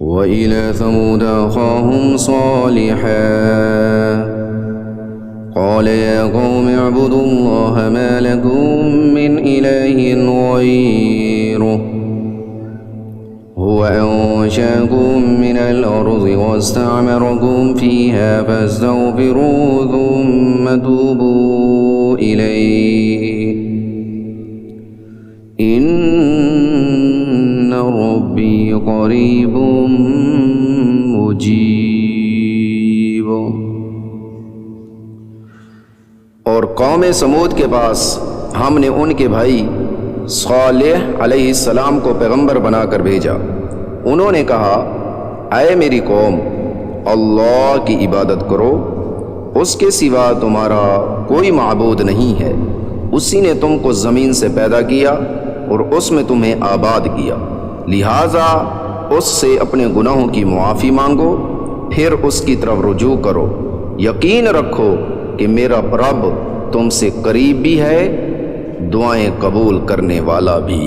व इला समूद अखाहुम सालिहा क़ाल या क़ौम अअ्बुदुल्लाह मा लकुम मिन इलाहिन ग़ैरुहु हुवा अंशअकुम मिनल अर्ज़ि वस्तअमरकुम फ़ीहा फस्तग़फ़िरूहु थुम्मा तूबू इलैहि इन्ना रब्बी क़रीबुम मुजीब। और कौम समूद के पास हमने उनके भाई सालेह अलैहिस्सलाम को पैगंबर बनाकर भेजा। उन्होंने कहा, ऐ मेरी कौम, अल्लाह की इबादत करो, उसके सिवा तुम्हारा कोई माबूद नहीं है। उसी ने तुमको ज़मीन से पैदा किया और उसमें तुम्हें आबाद किया, लिहाजा उससे अपने गुनाहों की मुआफ़ी मांगो, फिर उसकी तरफ रुजू करो। यकीन रखो कि मेरा रब तुमसे करीब भी है, दुआएं कबूल करने वाला भी।